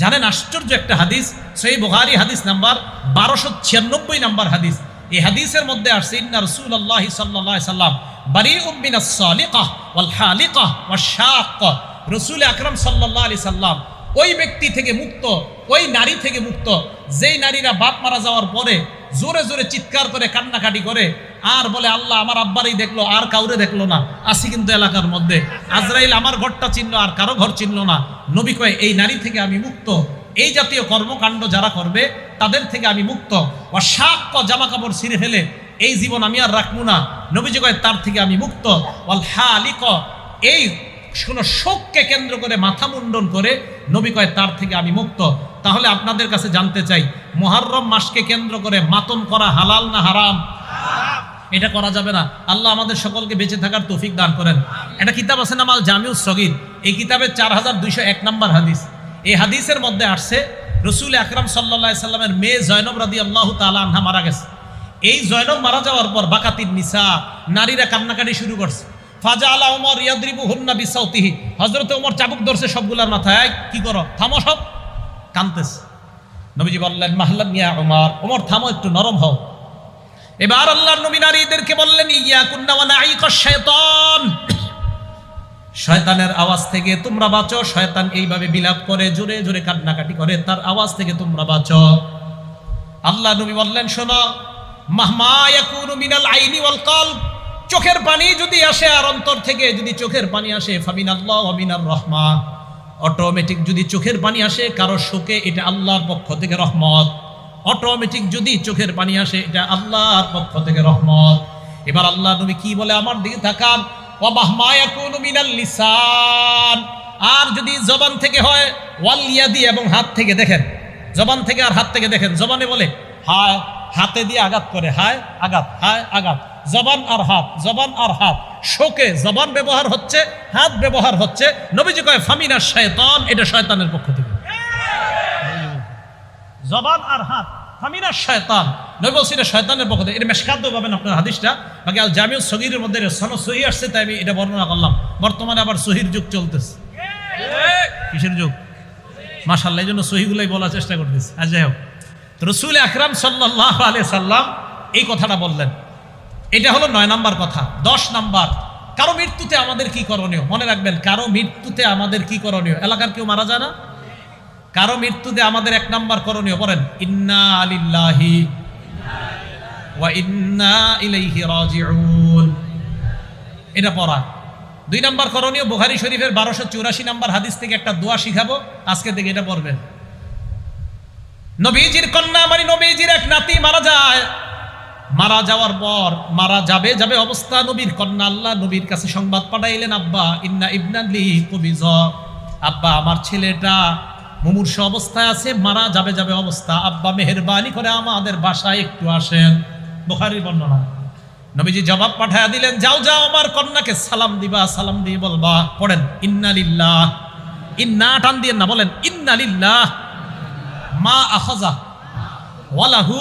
জানেন আশ্চর্য একটা হাদিস, সহিহ বুখারী হাদিস নাম্বার 1296 নাম্বার হাদিস। এই হাদিসের মধ্যে আসছে ইন্না রাসূলুল্লাহ সাল্লাল্লাহু আলাইহি সাল্লাম বারিউম মিনাস সালিকাহ ওয়াল হালিকাহ ওয়াশ শাক্কাহ। রাসূল আকরাম সাল্লাল্লাহু আলাইহি সাল্লাম ওই ব্যক্তি থেকে মুক্ত, ওই নারী থেকে মুক্ত যেই নারীরা বাপ মারা যাওয়ার পরে জোরে জোরে চিৎকার করে কান্নাকাটি করে আর বলে আল্লাহ আমার আব্বারই দেখলো আর কাউরে দেখলো না। আসি কিন্তু এলাকার মধ্যে আজরাইল আমার ঘরটা চিনলো আর কারো ঘর চিনলো না। নবী কয় এই নারী থেকে আমি মুক্ত, এই জাতীয় কর্মকাণ্ড যারা করবে তাদের থেকে আমি মুক্ত। ওয়াশাক্ক জামা কাপড় ছিঁড়ে ফেলে এই জীবন আমি আর রাখবো না, নবীজি কয় তার থেকে আমি মুক্ত। ওয়াল হালিক এই কোনো শোককে কেন্দ্র করে মাথা মুন্ডন করে নবী কয় তার থেকে আমি মুক্ত। তাহলে আপনাদের কাছে জানতে চাই মুহররম মাসকে কেন্দ্র করে মাতম করা হালাল না হারাম? এটা করা যাবে না। আল্লাহ আমাদের সকলকে বেঁচে থাকার তৌফিক দান করেন। একটা কিতাব আছে নাম আল জামিউস সগীর, এই কিতাবের 4201 নম্বর হাদিস। এই হাদিসের মধ্যে আসছে রাসূল আকরাম সাল্লাল্লাহু আলাইহি সাল্লামের মেয়ে জয়নব রাদিয়াল্লাহু তাআলা আনহা মারা গেছে। এই জয়নব মারা যাওয়ার পর বাকাতিন নিসা, নারীরা কান্নাকাটি শুরু করছে। ফাজাআলা ওমর ইয়াদরিবুহুন্না বিসাউতিহি, হযরত ওমর চাবুক ধরছে সবগুলার মাথায়, কি করো, থামো, সব কাঁদতেছে। নবীজি বললেন মাহলান ইয়া ওমর, ওমর থামো, একটু নরম হও। এবার আল্লাহর নবী নারীদেরকে বললেন ইয়াকুন্না ওয়া নাঈকাশ শায়তান, শয়তানের আওয়াজ থেকে তোমরা বাঁচো। শয়তান এইভাবে বিলাপ করে, জোরে জোরে কান্নাকাটি করে, তার আওয়াজ থেকে তোমরা বাঁচো। আল্লাহ নবী বললেন শোনো, মাহমা ইয়াকুনু মিনাল আইনি ওয়াল কলব, চোখের পানি যদি আসে আর অন্তর থেকে যদি চোখের পানি আসে, ফামিনাল্লাহ ওয়া মিনার রাহমা, অটোমেটিক যদি চোখের পানি আসে কারো শোকে, এটা আল্লাহর পক্ষ থেকে রহমত। অটোমেটিক যদি চোখের পানি আসে, এটা আল্লাহর পক্ষ থেকে রহমত। এবার আল্লাহ নবী কি বলে আমার দিকে তাকান, ওয়া মাহমা ইয়াকুনু মিনাল লিসান, আর যদি জবান থেকে হয়, ওয়াল ইয়াদি, এবং হাত থেকে দেখেন, জবান থেকে আর হাত থেকে দেখেন। জবানে বলে হায়, হাতে দিয়ে আঘাত করে, হায় আঘাত, হায় আঘাত, জবান আর হাত, জবান আর হাত, শোকে জবান ব্যবহার হচ্ছে, হাত ব্যবহার হচ্ছে। নবীজি কয় ফামিনাশ শায়তান, এটা শয়তানের পক্ষ থেকে। জবান আর হাত ফামিনাশ শায়তান, নবী বলছেন এটা শয়তানের পক্ষ থেকে। এটা মেশকাত পাবেন আপনার হাদিসটা, বাকি আল জামিউস সগীরের মধ্যে সনদ সহিহ আসছে, তাই আমি এটা বর্ণনা করলাম। বর্তমানে আবার সহির যুগ চলতেছে। কিসের যুগ? মাশাআল্লাহ, এই জন্য সহিগুলাই বলার চেষ্টা করতেছি। আর যাই হোক, রাসূল আকরাম সাল্লাল্লাহু আলাইহি সাল্লাম এই কথাটা বললেন। এটা হলো 9 নাম্বার কথা। 10 নাম্বার, কারো মৃত্যুতে আমাদের কি করণীয়? মনে রাখবেন, কারো মৃত্যুতে আমাদের কি করণীয়? এলাকার কেউ মারা যায় না, কারো মৃত্যুতে আমাদের 1 নাম্বার করণীয়, বলেন ইন্না লিল্লাহি ওয়া ইন্না ইলাইহি রাজিউন, এটা পড়া। 2 নাম্বার করণীয়, বুখারী শরীফের 1284 নাম্বার হাদিস থেকে একটা দোয়া শিখাবো, আজকে থেকে এটা পড়বেন। নবীজির কন্যা মানে নবীজির এক নাতি মারা যায়, মারা যাওয়ার পর মারা যাবে যাবে অবস্থা নবীর কন্যা আল্লাহ নবীর কাছে সংবাদ পাঠাইলেন, আব্বা ইন্না ইবনালি কুবিজ, আব্বা আমার ছেলেটা মুমূর্ষ অবস্থায় আছে, মারা যাবে যাবে অবস্থা, আব্বা মেহেরবানি করে আমাদের বাসায় একটু আসেন। বুখারীর বর্ণনা। নবীজি জবাব পাঠায়া দিলেন, যাও যাও আমার কন্যাকে সালাম দিবা, সালাম দিয়ে বলবা, পড়েন ইন্না লিল্লাহ, ইন্না টান দিয়ে না, বলেন ইন্না লিল্লাহ মা আখাযা ওয়া লাহু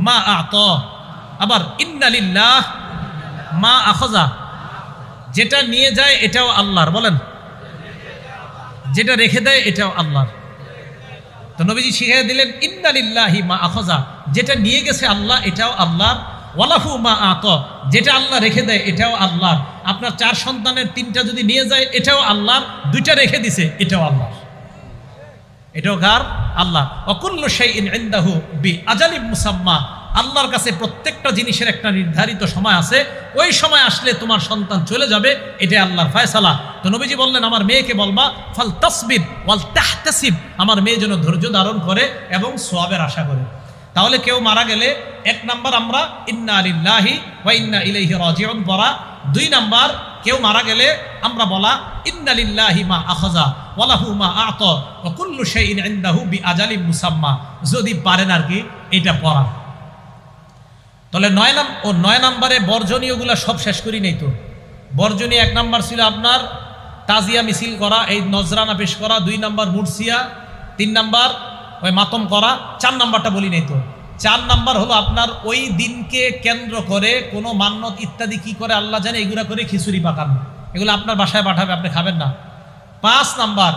মা আ'তা, আবার ইন্না লিল্লাহ মা আখাযা, যেটা নিয়ে যায় এটাও আল্লাহর, বলেন যেটা রেখে দেয় এটাও আল্লাহর। তো নবীজি শিখিয়ে দিলেন ইন্না লিল্লাহি মা আখাযা, যেটা নিয়ে গেছে আল্লাহ এটাও আল্লাহর, ওয়া লাহু মা আ'তা, যেটা আল্লাহ রেখে দেয় এটাও আল্লাহর। আপনার 4 সন্তানের 3টা যদি নিয়ে যায় এটাও আল্লাহর, 2টা রেখে দিছে এটাও আল্লাহর, এটাও কার? আল্লাহ। ওয়া কুল্লু শাইইন ইনদাহু বিআজালিম মুসাম্মা, আল্লাহর কাছে প্রত্যেকটা জিনিসের একটা নির্ধারিত সময় আছে, ওই সময় আসলে তোমার সন্তান চলে যাবে, এটা আল্লাহর ফয়সালা। তো নবীজি বললেন আমার মেয়েকে বলবা ফাল তাসবির ওয়াল তাহতাসিব, আমার মেয়ে যেন ধৈর্য ধারণ করে এবং সওয়াবের আশা করে। তাহলে কেউ মারা গেলে 1 নাম্বার আমরা ইন্না লিল্লাহি ওয়া ইন্না ইলাইহি রাজিউন পড়া। 2 নাম্বার, কেউ মারা গেলে আমরা বলা ইন্না লিল্লাহি মা আখাযা ওয়া লাহু মা আ'তা ওয়া কুল্লু শাইইন ইনদাহু বিআজালিম মুসাম্মা, যদি পারেন আর কি এটা পড়া। তাহলে 9 নাম্বারে বর্জনীয়গুলা সব শেষ করি নেই। তো বর্জনীয় 1 নাম্বার ছিল আপনার তাজিয়া মিছিল করা, এই নজরানা পেশ করা। 2 নাম্বার মুরসিয়া। 3 নাম্বার ওই মাতম করা। 4 নাম্বারটা বলি নেই। তো 4 নাম্বার হলো আপনার ওই দিনকে কেন্দ্র করে কোনো মান্নত ইত্যাদি কি করে আল্লাহ জানে, এগুলা করে খিচুড়ি পাকানো, এগুলো আপনার বাসায় পাঠাবে, আপনি খাবেন না। 5 নাম্বার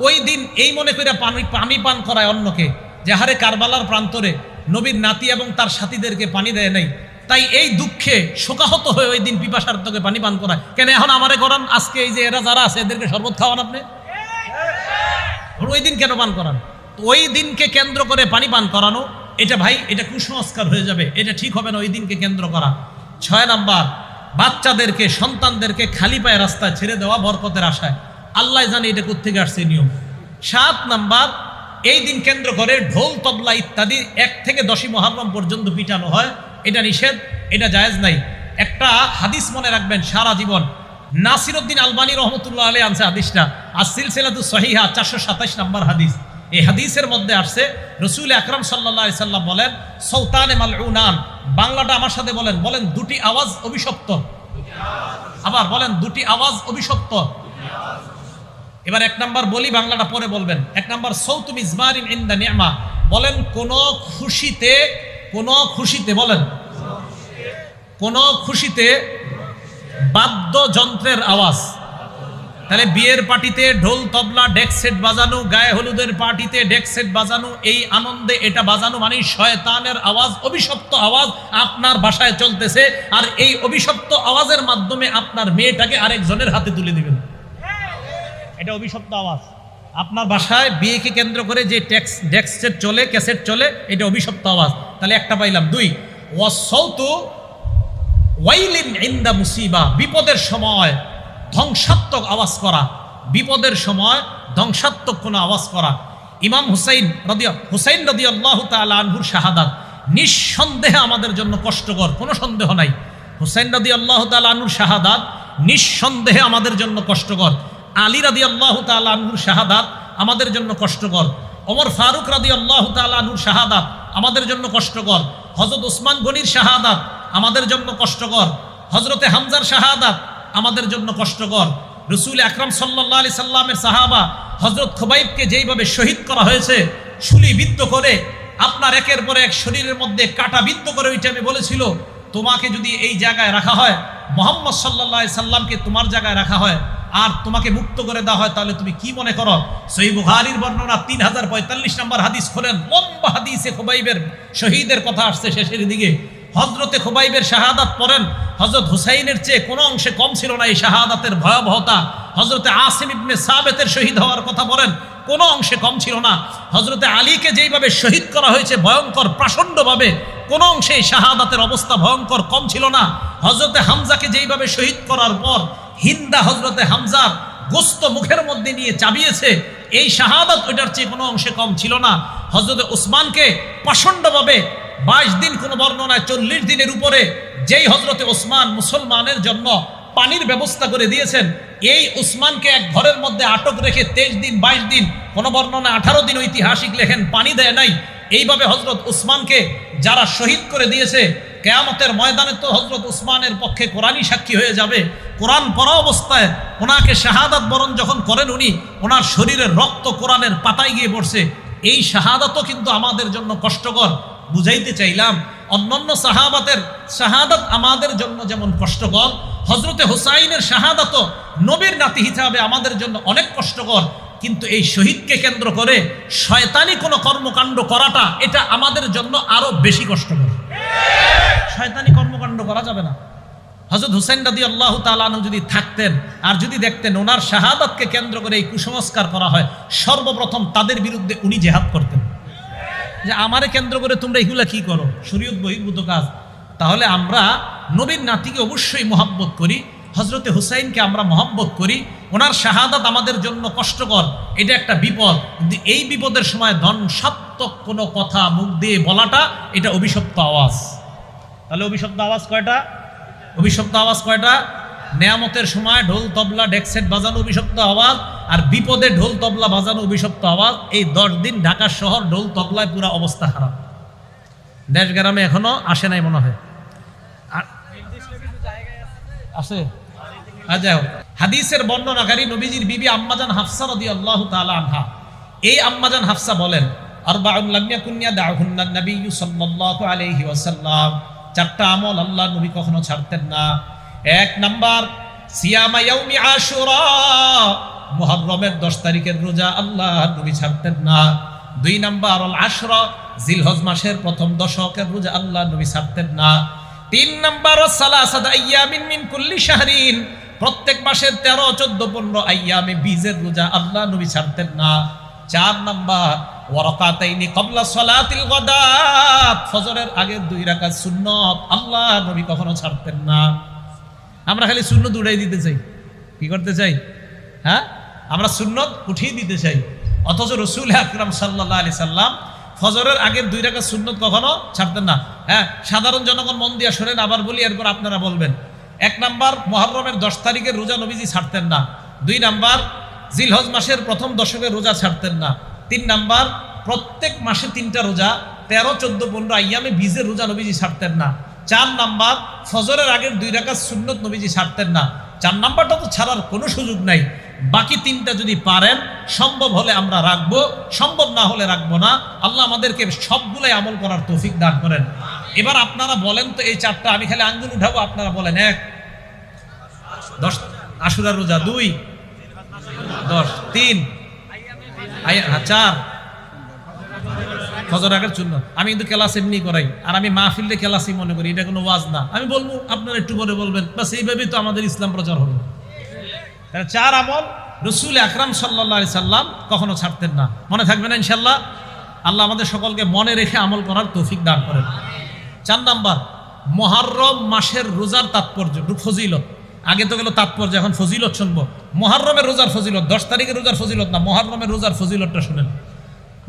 ওই দিন এই মনে করে পানি পান করায় অন্যকে, যে হারে কারবালার প্রান্তরে নবীর নাতি এবং তার সাথীদেরকে পানি দেয় নাই, তাই এই দুঃখে শোকাহত হয়ে ওই দিন পিপাসার্থকে পানি পান করায়। কেন এখন আমারে করান? আজকে এই যে এরা যারা আছে এদেরকে শরবত খাওয়ান আপনি, ওই দিন কেন পান করান? ওই দিনকে কেন্দ্র করে পানি পান করানো, এটা ভাই এটা কুসংস্কার হয়ে যাবে, এটা ঠিক হবে না ওই দিনকে কেন্দ্র করা। 6 নাম্বার, বাচ্চাদেরকে সন্তানদেরকে খালি পায়ে রাস্তায় ছেড়ে দেওয়া বরকতের আশায়, আল্লাহ জানে এটা কোত্থেকে আসছে নিয়ম। 7 নাম্বার, এই দিন কেন্দ্র করে ঢোল তবলা ইত্যাদি 1 থেকে 10ই মুহররম পর্যন্ত পিটানো হয়, এটা নিষেধ, এটা জায়েজ নাই। একটা হাদিস মনে রাখবেন সারা জীবন, নাসিরউদ্দিন আলবানী রহমতুল্লাহ আলাইহি আনছে হাদিসটা, আর সিলসিলাতুস সহিহা 427 নম্বর হাদিস। এই হাদিসের মধ্যে আসছে রাসূল আকরাম সাল্লাল্লাহু আলাইহি সাল্লাম বলেন, সৌতানে মালউনান, বাংলাটা আমার সাথে বলেন, বলেন দুটি আওয়াজ অভিশপ্ত, আবার বলেন দুটি আওয়াজ অভিশপ্ত। এবার 1 নাম্বার বলি, বাংলাটা পরে বলবেন। 1 নাম্বার, সৌতু মিজমারিন ইনদা নি'মা, বলেন কোন খুশিতে বলেন কোন খুশিতে বাদ্যযন্ত্রের আওয়াজ। তাহলে বিয়ের পার্টিতে ঢোল তবলা ডেক সেট বাজানো, গায়ে হলুদের পার্টিতে ডেক সেট বাজানো, এই আনন্দে এটা বাজানো মানে শয়তানের আওয়াজ, অভিশপ্ত আওয়াজ আপনার বাসায় চলতেছে, আর এই অভিশপ্ত আওয়াজের মাধ্যমে আপনার মেয়েটাকে আরেকজনের হাতে তুলে দিবেন, এটা অভিশপ্ত আওয়াজ। আপনার বাসায় বিয়েকে কেন্দ্র করে যে ডেক সেট চলে, ক্যাসেট চলে, এটা অভিশপ্ত আওয়াজ। তাহলে একটা পাইলাম। 2, ওয়াসসাউতু ওয়াইলিন ইনদা মুসিবা, বিপদের সময় ধ্বংসাত্মক আওয়াজ করা, বিপদের সময় ধ্বংসাত্মক কোনো আওয়াজ করা। ইমাম হুসাইন রাদিয়াল্লাহু তাআলা আনহুর শাহাদাত নিঃসন্দেহে আমাদের জন্য কষ্টকর, কোনো সন্দেহ নাই। হুসাইন রাদিয়াল্লাহু তাআলা আনহুর শাহাদাত নিঃসন্দেহে আমাদের জন্য কষ্টকর। আলী রাদিয়াল্লাহু তাআলা আনহুর শাহাদাত আমাদের জন্য কষ্টকর। ওমর ফারুক রাদিয়াল্লাহু তাআলা আনহুর শাহাদাত আমাদের জন্য কষ্টকর। হযরত ওসমান গনির শাহাদাত আমাদের জন্য কষ্টকর। হযরতে হামজার শাহাদাত আমাদের জন্য কষ্টকর। রাসূল আকরাম সাল্লাল্লাহু আলাইহি সাল্লামের সাহাবা হযরত খুবাইবকে যেইভাবে শহীদ করা হয়েছে, শুলিবিদ্ধ করে, আপনার একের পর এক শরীরের মধ্যে কাটা বিদ্ধ করে, ওইটা আমি বলেছিল, তোমাকে যদি এই জায়গায় রাখা হয়, মুহাম্মদ সাল্লাল্লাহু আলাইহি সাল্লামকে তোমার জায়গায় রাখা হয়, আর তোমাকে মুক্ত করে দেওয়া হয়, তাহলে তুমি কি মনে করো? সহিহ বুখারীর বর্ণনা 3045 নম্বর হাদিস খোলেন, লম্বা হাদিসে খুবাইবের শহীদের কথা আসছে শেষের দিকে। হযরতে খুবাইবের শাহাদাত পড়েন, হযরত হুসাইনের চেয়ে কোনো অংশে কম ছিল না এই শাহাদাতের ভয়াবহতা। হযরতে আসিম ইবনে সাবেতের শহীদ হওয়ার কথা বলেন, কোনো অংশে কম ছিল না। হযরতে আলীকে যেইভাবে শহীদ করা হয়েছে ভয়ঙ্কর প্রাচণ্ডভাবে, কোনো অংশে এই শাহাদাতের অবস্থা ভয়ঙ্কর কম ছিল না। হযরতে হামজাকে যেইভাবে শহীদ করার পর হিন্দা হযরতে হামজার গোস্ত মুখের মধ্যে নিয়ে চাবিয়েছে, এই শাহাদাত ওইটার চেয়ে কোনো অংশে কম ছিল না। হযরতে ওসমানকে প্রচণ্ডভাবে 22 দিন, কোন বর্ণনায় 40 দিনের উপরে, যেই হযরতে ওসমান মুসলমানের জন্য পানির ব্যবস্থা করে দিয়েছেন, এই ওসমানকে এক ঘরের মধ্যে আটক রেখে 23 দিন 22 দিন, কোন বর্ণনায় 18 দিন ঐতিহাসিক লেখেন, পানি দেয় নাই। এইভাবে হযরত ওসমানকে যারা শহীদ করে দিয়েছে, কিয়ামতের ময়দানে তো হযরত ওসমানের পক্ষে কোরআনই সাক্ষী হয়ে যাবে। কোরআন পড়া অবস্থায় ওনাকে শাহাদাত বরণ যখন করেন উনি, ওনার শরীরের রক্ত কোরআনের পাতায় গিয়ে পড়ছে। এই শাহাদাতও কিন্তু আমাদের জন্য কষ্টকর। বুঝাইতে চাইলাম, অন্যান্য সাহাবাতের শাহাদাত আমাদের জন্য যেমন কষ্টকর, হযরতে হুসাইনের শাহাদাতও নবীর নাতি হিসাবে আমাদের জন্য অনেক কষ্টকর। কিন্তু এই শহীদকে কেন্দ্র করে শয়তানি কোনো কর্মকাণ্ড করাটা, এটা আমাদের জন্য আরো বেশি কষ্টকর। শয়তানি কর্মকাণ্ড করা যাবে না। হযরত হুসাইন রাদিয়াল্লাহু তাআলা আনহু যদি থাকতেন আর যদি দেখতেন ওনার শাহাদাতকে কেন্দ্র করে এই কুসংস্কার করা হয়, সর্বপ্রথম তাদের বিরুদ্ধে উনি জিহাদ করতেন, যে আমারে কেন্দ্র করে তোমরা এগুলা কি করো, শরীয়ত বহির্ভূত কাজ। তাহলে আমরা নবীর নাতিকে অবশ্যই মহব্বত করি, হযরতে হুসাইনকে আমরা মহব্বত করি। ওনার শাহাদাত আমাদের জন্য কষ্টকর, এটা একটা বিপদ। কিন্তু এই বিপদের সময় ধ্বংসাত্মক কোনো কথা মুখ দিয়ে বলাটা, এটা অভিশপ্ত আওয়াজ। তাহলে অভিশপ্ত আওয়াজ কয়টা? অভিশপ্ত আওয়াজ কয়টা? নেয়ামতের সময় ঢোল তবলা ডেকসেট বাজানো অভিশপ্ত আওয়াজ, আর বিপদে ঢোল তবলা বাজানো অভিশপ্ত আওয়াজ। এই 10 দিন ঢাকা শহর ঢোল তবলায় পুরো অবস্থা খারাপ। দেশ গ্রামে এখনো আসে নাই মনে হয়, আছে। যাই হোক, হাদিসের বর্ণনাকারী নবীজির বিবি আম্মাজান হাফসা রাদিয়াল্লাহু তাআলা আনহা, এই আম্মাজান হাফসা বলেন, আরবাউন লাম ইয়াকুন ইয়াদউহুন্না নবী সাল্লাল্লাহু আলাইহি ওয়াসাল্লাম, 4টা আমল আল্লাহর নবী কখনো ছাড়তেন না। 1 নাম্বার, সিয়ামা ইয়াউমি আশুরা, মুহররমের 10 তারিখের রোজা আল্লাহ নবী ছাড়তেন না। 2 নাম্বার আল আশরা, জিলহজ মাসের প্রথম দশকের রোজা আল্লাহ নবী ছাড়তেন না। 3 নাম্বার সালাসাত আইয়ামিন মিন কুল্লি শাহরিন, প্রত্যেক মাসের 13, 14, 15 আইয়ামে বীজের রোজা আল্লাহ নবী ছাড়তেন না। 4 নাম্বার ওয়ারাকাতাইনি ক্বাবলা সালাতিল গাদাত, ফজরের আগের 2 রাকাত সুন্নাত আল্লাহ নবী কখনো ছাড়তেন না। আমরা খালি সুন্নত উড়াই দিতে চাই, কি করতে চাই? হ্যাঁ, আমরা সুন্নত উঠিয়ে দিতে চাই, অথচ রাসূল আকরাম সাল্লাল্লাহু আলাইহি সাল্লাম ফজরের আগের 2 রাকাত সুন্নত কখনো ছাড়তেন না। হ্যাঁ, সাধারণ জনগণ মন দিয়ে শোনেন, আবার বলি, এরপর আপনারা বলবেন। 1 নাম্বার মুহররমের 10 তারিখের রোজা নবীজি ছাড়তেন না। 2 নাম্বার জিলহজ মাসের প্রথম দশকের রোজা ছাড়তেন না। 3 নাম্বার প্রত্যেক মাসে 3টা রোজা 13, 14, 15 আইয়ামে বীজের রোজা নবীজি ছাড়তেন না। 4 নাম্বার ফজরের আগের 2 রাকাত সুন্নত নবীজি ছাড়তেন না। 4 নাম্বারটা তো ছাড়ার কোনো সুযোগ নাই। বাকি 3টা যদি পারেন, সম্ভব হলে আমরা রাখবো, সম্ভব না হলে রাখবো না। আল্লাহ আমাদেরকে সবগুলাই আমল করার তৌফিক দান করেন। এবার আপনারা বলেন তো, এই 4টা আমি খালি আঙ্গুল উঠাবো, আপনারা বলেন। 1 10 আশুরার রোজা, 2 10, 3 4 ফজর আগের সুন্নাত। আমি কিন্তু ক্লাস এমনি করাই, আর আমি মাহফিলে ক্লাসই মনে করি, এটা কোনো ওয়াজ না। আমি বলবো, আপনারা একটু করে বলবেন, বাস এইভাবেই তো আমাদের ইসলাম প্রচার হবে। 4 আমল রাসূল আকরাম সাল্লাল্লাহু আলাইহি সাল্লাম কখনো ছাড়তেন না। মনে থাকবে না ইনশাআল্লাহ? আল্লাহ আমাদের সকলকে মনে রেখে আমল করার তৌফিক দান করেন। 4 নাম্বার মুহররম মাসের রোজার তাৎপর্য, ফজিলত। আগে তো গেল তাৎপর্য, এখন ফজিলত শুনবো। মুহররমের রোজার ফজিলত, 10 তারিখের রোজার ফজিলত না, মুহররমের রোজার ফজিলতটা শুনেন।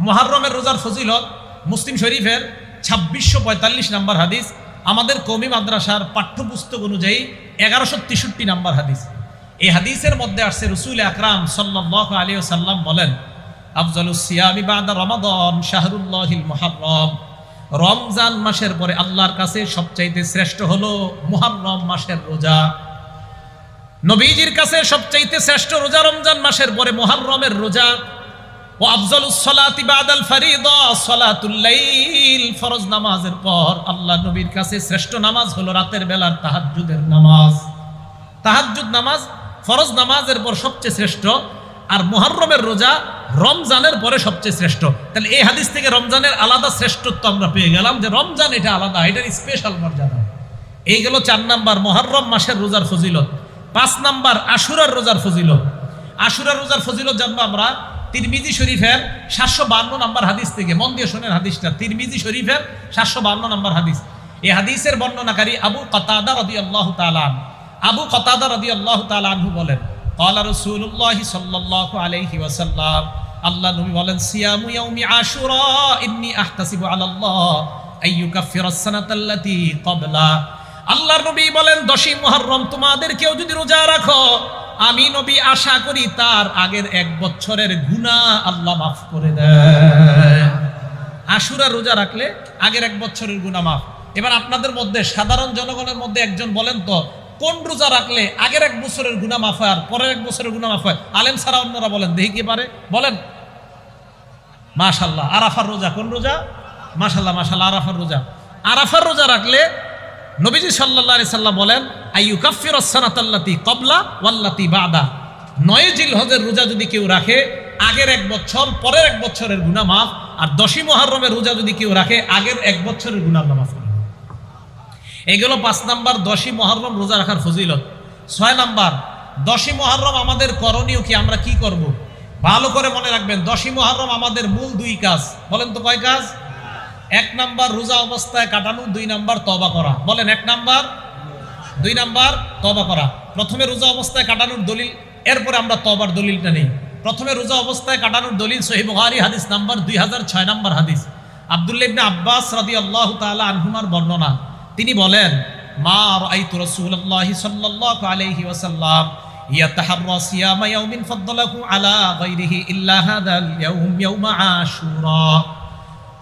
মুহররমের রোজার ফজিলত মুসলিম শরীফের 2645 নাম্বার হাদিস, আমাদের কওমি মাদ্রাসার পাঠ্যপুস্তক অনুযায়ী 1163 নাম্বার হাদিস। এই হাদিসের মধ্যে আসছে রাসূল আকরাম সাল্লাল্লাহু আলাইহি ওয়াসাল্লাম বলেন, আফজালুস সিয়ামি বাদা রমাদান শাহরুল্লাহিল মুহররম, রমজান মাসের পরে আল্লাহর কাছে সবচাইতে শ্রেষ্ঠ হলো মুহররম মাসের রোজা। নবীজির কাছে সবচাইতে শ্রেষ্ঠ রোজা রমজান মাসের পরে মুহররমের রোজা। ও আফজালুস সালাতি বাদাল ফরিদা সালাতুল লাইল, ফরজ নামাজের পর আল্লাহ নবীর কাছে শ্রেষ্ঠ নামাজ হলো রাতের বেলার তাহাজ্জুদের নামাজ। তাহাজ্জুদ নামাজ ফরজ নামাজের পর সবচেয়ে শ্রেষ্ঠ, আর মুহররমের রোজা রমজানের পরে সবচেয়ে শ্রেষ্ঠ। তাহলে এই হাদিস থেকে রমজানের আলাদা শ্রেষ্ঠত্ব আমরা পেয়ে গেলাম, যে রমজান এটা আলাদা, এটার স্পেশাল মর্যাদা। এই গেল 4 নাম্বার মুহররম মাসের রোজার ফজিলত। 5 নাম্বার আশুরার রোজার ফজিলত। আশুরার রোজার ফজিলত জানবো আমরা তিরমিজি শরীফের 752 নাম্বার হাদিস থেকে। মন দিয়ে শোনেন হাদিসটা, তিরমিজি শরীফের 752 নাম্বার হাদিস। এই হাদিসের বর্ণনাকারী আবু কাতাদা রাদিয়াল্লাহু তাআলা আনহু। আবু কাতাদা রাদিয়াল্লাহু তাআলা আনহু বলেন, ক্বালা রাসূলুল্লাহ সাল্লাল্লাহু আলাইহি ওয়াসাল্লাম, আল্লাহ নবী বলেন, সিয়ামু ইয়াউমি আশুরা ইন্নী আহতাসিবু আলাল্লাহ আইয়ুকাফিরাস সানাতাল্লাতী ক্বাবলা। আল্লাহর নবী বলেন, 10ই মুহররম তোমাদের কেউ যদি রোজা রাখো, আমি নবী আশা করি তার আগের 1 বছরের গুনাহ আল্লাহ মাফ করে দেয়। আশুরা রোজা রাখলে আগের 1 বছরের গুনাহ মাফ। এবার আপনাদের মধ্যে সাধারণ জনগণের মধ্যে একজন বলেন তো, কোন রোজা রাখলে আগের 1 বছরের গুনাহ মাফ হয় আর পরের 1 বছরের গুনাহ মাফ হয়? আলেম ছাড়া অন্যরা বলেন, দেখি কি পারে, বলেন। মাশাআল্লাহ, আরাফার রোজা। কোন রোজা? মাশাআল্লাহ মাশাআল্লাহ, আরাফার রোজা। আরাফার রোজা রাখলে নবীজি সাল্লাল্লাহু আলাইহি সাল্লাম বলেন, আইয়ুকাফিরাস সানাতাল্লাতী ক্বাবলা ওয়াল্লাতী বাদা। 9 জিলহজের রোজা যদি কেউ রাখে, আগের 1 বছর পরের 1 বছরের গুনাহ মাফ। আর 10ই মুহররমের রোজা যদি কেউ রাখে, আগের 1 বছরের গুনাহ আল্লাহ মাফ করে। এগুলো 5 নাম্বার 10ই মুহররম রোজা রাখার ফজিলত। 6 নাম্বার 10ই মুহররম আমাদের করণীয় কি, আমরা কি করব? ভালো করে মনে রাখবেন, 10ই মুহররম আমাদের মূল 2 কাজ। বলেন তো কয় কাজ? 1 নাম্বার রোজা অবস্থায় কাটানো, 2 নাম্বার তওবা করা। বলেন, 1 নাম্বার 2 নাম্বার তওবা করা। প্রথমে রোজা অবস্থায় কাটানোর দলিল, এরপরে আমরা তওবার দলিলটা নেই। প্রথমে রোজা অবস্থায় কাটানোর দলিল সহিহ বুখারী হাদিস নাম্বার 2006 নাম্বার হাদিস। আব্দুল্লাহ ইবনে আব্বাস রাদিয়াল্লাহু তাআলা আনহুমার বর্ণনা, তিনি বলেন, মা রাআইতু রাসূলুল্লাহ সাল্লাল্লাহু আলাইহি ওয়াসাল্লাম ইয়াতাহাররা সিয়ামা ইয়াউমিন ফাদ্দালাহু আলা গায়রিহি ইল্লা হাদাল ইয়াউম ইয়াউম আশুরা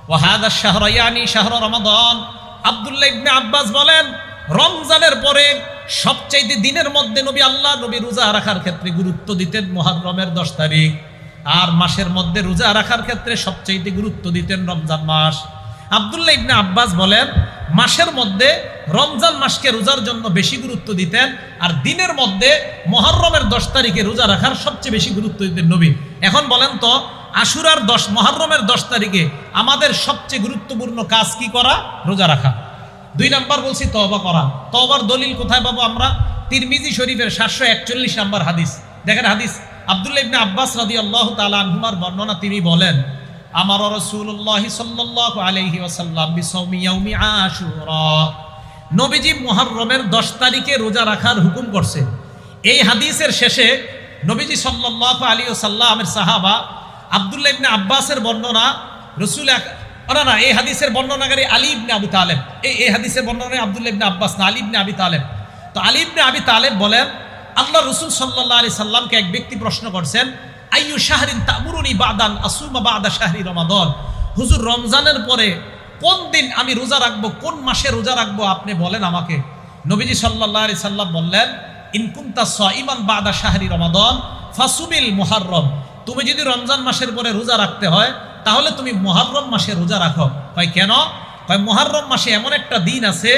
ওয়া হাদা আশ-শাহর ইয়ানি শাহর রমাদান। আব্দুল্লাহ ইবনে আব্বাস বলেন, রমজানের পরে সবচাইতে দিনের মধ্যে আল্লাহ নবী রোজা রাখার ক্ষেত্রে গুরুত্ব দিতেন মুহররমের 10 তারিখ, আর মাসের মধ্যে রোজা রাখার ক্ষেত্রে সবচাইতে গুরুত্ব দিতেন রমজান মাস। আব্দুল্লাহ ইবনে আব্বাস বলেন, মাসের মধ্যে রমজান মাসকে রোজার জন্য বেশি গুরুত্ব দিতেন, আর দিনের মধ্যে মুহররমের 10 তারিখে রোজা রাখার সবচেয়ে বেশি গুরুত্ব দিতেন নবী। এখন বলেন তো, আশুরার মুহররমের 10 তারিখে আমাদের সবচেয়ে গুরুত্বপূর্ণ কাজ কি করা? রোজা রাখা। 2 নাম্বার বলছি তওবা করা। তওবার দলিল কোথায় পাবো আমরা? তিরমিজি শরীফের 741 নাম্বার হাদিস। দেখেন হাদিস, আব্দুল্লাহ ইবনে আব্বাস রাদিয়াল্লাহু তাআলা আনহুমার বর্ণনা, তিনি বলেন, আমার রাসূলুল্লাহ সাল্লাল্লাহু আলাইহি ওয়াসাল্লাম বিসাওমি ইয়াউমি আশুরা, নবীজি মুহররমের 10 তারিখে রোজা রাখার হুকুম করছে। এই হাদিসের শেষে নবীজি সাল্লাল্লাহু আলাইহি ওয়াসাল্লামের সাহাবা আব্দুল্লাহ ইবনে আব্বাসের বর্ণনা, এই হাদিসের বর্ণনাকারী আলী ইবনে আবি তালেব, এই হাদিসের বর্ণনা আব্দুল্লাহ ইবনে আব্বাস না, আলী ইবনে আবি তালেব। তো আলী ইবনে আবি তালেব বলেন, আল্লাহ রাসূল সাল্লাল্লাহু আলাইহি সাল্লামকে এক ব্যক্তি প্রশ্ন করছেন, আইয়ু শাহরিন তা'মুরুনি বা'দান আসুমা বা'দা শাহরি রমাদান, হুজুর রমজানের পরে কোন দিন আমি রোজা রাখবো, কোন মাসে রোজা রাখবো আপনি বলেন আমাকে। নবীজি সাল্লাল্লাহু আলাইহি সাল্লাম বললেন, ইন কুনতা সাইমান বা'দা শাহরি রমাদান ফাসুমিল মুহররম, তুমি যদি রমজান মাসের পরে রোজা রাখতে হয় তাহলে তুমি মুহররম মাসে রোজা রাখো। কয় কেন? কয় মুহররম মাসে এমন একটা দিন আছে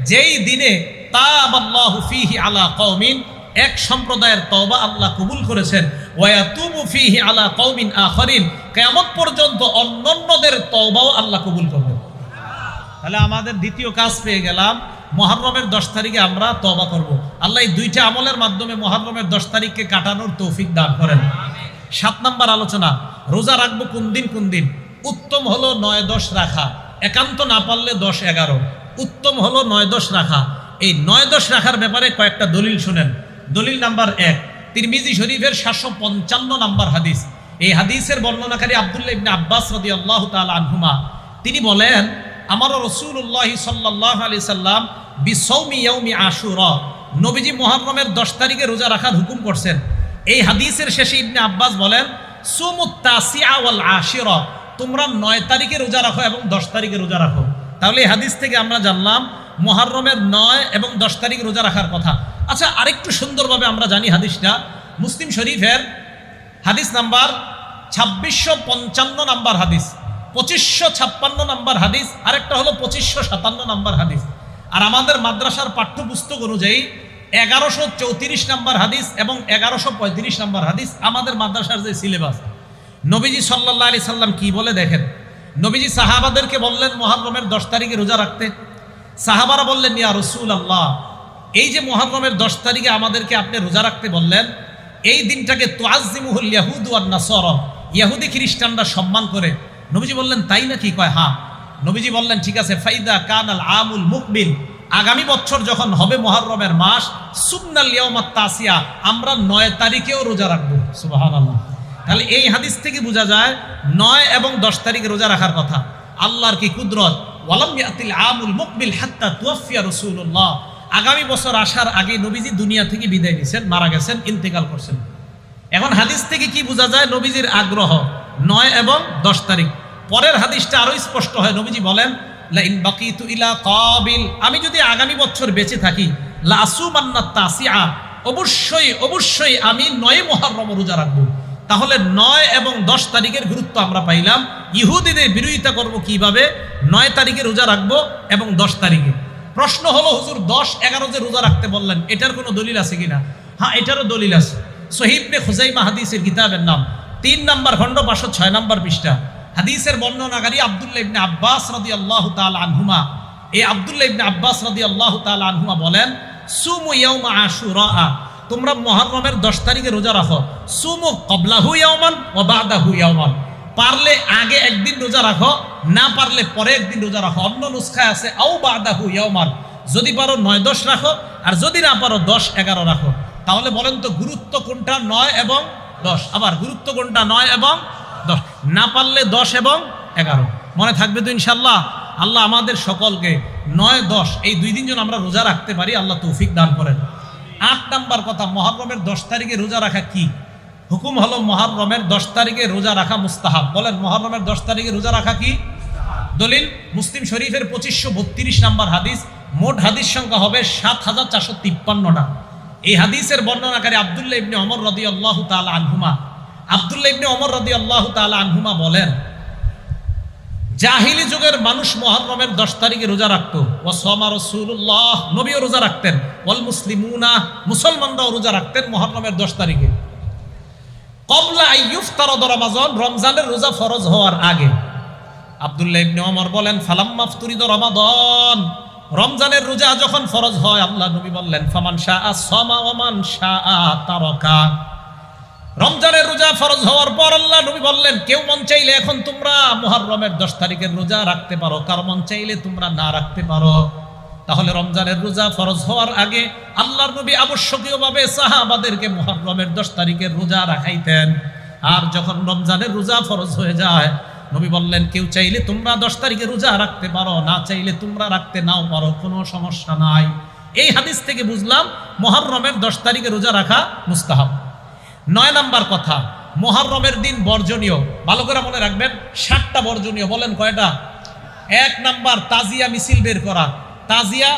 যেই দিনে তাবাল্লাহু ফীহি আলা কওমিন, এক সম্প্রদায়ের তওবা আল্লাহ কবুল করেছেন, ওয়া ইয়াতুবু ফীহি আলা কওমিন আখারিন, কিয়ামত পর্যন্ত অন্যান্যদের তওবাও আল্লাহ কবুল করবেন। তাহলে আমাদের দ্বিতীয় কাজ পেয়ে গেলাম, মুহররমের 10 তারিখে আমরা তওবা করব। আল্লাহ এই 2টা আমলের মাধ্যমে মুহররমের 10 তারিখকে কাটানোর তৌফিক দান করেন। 7 নাম্বার আলোচনা, রোজা রাখবো কোন দিন কোন দিন। উত্তম হলো 9-10 রাখা, একান্ত না পারলে 10-11। উত্তম হলো 9-10 রাখা। এই 9-10 রাখার ব্যাপারে কয়েকটা দলিল শুনেন। দলিল নাম্বার 1, তিরমিজি শরীফের 755 নাম্বার হাদিস। এই হাদিসের বর্ণনাকারী আব্দুল্লাহ ইবনে আব্বাস রাদিয়াল্লাহু তাআলা আনহুমা, তিনি বলেন, আমার রাসূলুল্লাহ সাল্লাল্লাহু আলাইহি সাল্লাম বিসাওমি ইয়াউমি আশুরা, নবীজি মুহররমের 10 তারিখে রোজা রাখার হুকুম করছেন। এই হাদিসের শেষে ইবনে আব্বাস বলেন, সুমুত তাসিআ ওয়াল আশিরা, তোমরা 9 তারিখে রোজা রাখো এবং 10 তারিখে রোজা রাখো। তাহলে এই হাদিস থেকে আমরা জানলাম মুহররমের 9 এবং 10 তারিখ রোজা রাখার কথা। আচ্ছা, আরেকটু সুন্দরভাবে আমরা জানি হাদিসটা মুসলিম শরীফের হাদিস নাম্বার 2655 নাম্বার হাদিস, 2556 নাম্বার হাদিস, আরেকটা হলো 2557 নাম্বার হাদিস। আর আমাদের মাদ্রাসার পাঠ্যপুস্তক অনুযায়ী 1134 নাম্বার হাদিস এবং 1135 নাম্বার হাদিস আমাদের মাদ্রাসার যে সিলেবাস। নবীজি সাল্লাল্লাহু আলাইহি সাল্লাম কি বলে দেখেন। নবীজি সাহাবাদেরকে বললেন মুহররমের 10 তারিখে রোজা রাখতে। সাহাবারা বললেন, ইয়া রাসূলুল্লাহ, এই যে মুহররমের 10 তারিখে আমাদেরকে আপনি রোজা রাখতে বললেন, এই দিনটাকে তুআজ্জিমুহুল ইয়াহুদ ওয়ান নাসারা, ইহুদি খ্রিস্টানরা সম্মান করে। নবীজি বললেন, তাই নাকি? কয় হ্যাঁ। নবীজি বললেন, ঠিক আছে, ফাইদা কানাল আমুল মুকবিল, আগামী বছর যখন হবে মুহররমের মাস, সুবনাল ইয়াউমাত তাসিয়া, আমরা 9 তারিখেও রোজা রাখবো। সুবহানাল্লাহ। তাহলে এই হাদিস থেকে বোঝা যায় 9 এবং 10 তারিখে রোজা রাখার কথা। আল্লাহর কি কুদরত, ওয়ালাম ইয়াতিল আমুল মুকবিল হাত্তা তুওয়াফিয়া রাসূলুল্লাহ, আগামী বছর আসার আগে নবীজি দুনিয়া থেকে বিদায় নিয়েছেন, মারা গেছেন, ইন্তেকাল করছেন। এখন হাদিস থেকে কি বোঝা যায়? নবীজির আগ্রহ 9 এবং 10 তারিখ। পরের হাদিসটা আরো স্পষ্ট হয়। নবীজি বলেন, লা ইন বাকিতু ইলা কাবিল, আমি যদি আগামী বছর বেঁচে থাকি, লা আসুমান্না তাসিআ, অবশ্যই আমি 9 মুহররম রোজা রাখবো। তাহলে 9 এবং 10 তারিখের গুরুত্ব আমরা পাইলাম। ইহুদিদের বিরোধিতা করব কিভাবে? 9 তারিখে রোজা রাখবো এবং 10 তারিখে। প্রশ্ন হলো, হুজুর 10-11 যে রোজা রাখতে বললেন, এটার কোনো দলিল আছে কিনা? হ্যাঁ, এটারও দলিল আছে। সহিহ ইবনে খুজাইমা হাদিসের কিতাবের নাম 3 নম্বর খণ্ড 506 নম্বর পৃষ্ঠা। হাদিসের বর্ণনাকারী আব্দুল্লাহ ইবনে আব্বাস রাদিয়াল্লাহু তাআলা আনহুমা, এই আব্দুল্লাহ ইবনে আব্বাস রাদিয়াল্লাহু তাআলা আনহুমা বলেন, সুমু ইয়াউমা আশুরা, তোমরা মুহররমের 10 তারিখে রোজা রাখো। সুমু ক্বাবলাহু ইয়াওমান ওয়া বা'দাহু ইয়াওমান, পারলে আগে একদিন রোজা রাখো, না পারলে পরে একদিন রোজা রাখো। অন্য নুসখায় আছে আও বা'দাহু ইয়াওমান, যদি পারো 9-10 রাখো, আর যদি না পারো 10-11 রাখো। তাহলে বলেন তো গুরুত্ব কোনটা? 9 এবং 10। আবার গুরুত্ব কোনটা? 9 এবং 10। না পারলে 10 এবং 11। মনে থাকবে তো ইনশাআল্লাহ? আল্লাহ আমাদের সকলকে 9-10 এই 2 দিন যেন আমরা রোজা রাখতে পারি, আল্লাহ তৌফিক দান করেন। 8 নাম্বার কথা, মুহররমের 10 তারিখে রোজা রাখা কি হুকুম? হলো মুহররমের 10 তারিখে রোজা রাখা মুস্তাহাব। বলেন, মুহররমের 10 তারিখে রোজা রাখা কি? দলিল মুসলিম শরীফের 2532 নাম্বার হাদিস। মোট হাদিস সংখ্যা হবে 7453টা। এই হাদিসের বর্ণনাকারী আব্দুল্লাহ ইবনে ওমর রাদিয়াল্লাহু তাআলা আনহুমা, আব্দুল্লাহ ইবনে ওমর রাদিয়াল্লাহু তাআলা আনহুমা বলেন জাহিলি যুগের মানুষ মুহররমের 10 তারিখে রোজা রাখতো। ওয়া সামা রাসূলুল্লাহ, নবীও রোজা রাখতেন। ওয়াল মুসলিমুনা, মুসলমানরাও রোজা রাখতেন মুহররমের 10 তারিখে। ক্বাবলা আইয়ুফতারাদ রমাজান, রমজানের রোজা ফরজ হওয়ার আগে। আব্দুল্লাহ ইবনে ওমর বলেন, ফালাম্মা ফতুরিদ রমাদান, রমজানের রোজা যখন ফরজ হয়, আল্লাহ নবী বললেন, ফামান শাআ সামা ওয়া মান শাআ তারাকা। রমজানের রোজা ফরজ হওয়ার পর আল্লাহ নবী বললেন, কেউ মন চাইলে এখন তোমরা মুহররমের 10 তারিখের রোজা রাখতে পারো, কার মন চাইলে তোমরা না রাখতে পারো। তাহলে রমজানের রোজা ফরজ হওয়ার আগে আল্লাহর নবী আবশ্যকীয়ভাবে সাহাবাদেরকে মুহররমের 10 তারিখের রোজা রাখাইতেন। আর যখন রমজানের রোজা ফরজ হয়ে যায়, নবী বললেন, কেউ চাইলে তোমরা 10 তারিখে রোজা রাখতে পারো, না চাইলে তোমরা রাখতে নাও পারো, কোনো সমস্যা নাই। এই হাদিস থেকে বুঝলাম মুহররমের 10 তারিখে রোজা রাখা মুস্তাহাব। 9 নাম্বার কথা, মুহররমের দিন বর্জনীয়, ভালো করে মনে রাখবেন, 7টা বর্জনীয়। বলেন কয়টা? 1 নাম্বার, তাজিয়া মিছিল বের করা। তাজিয়া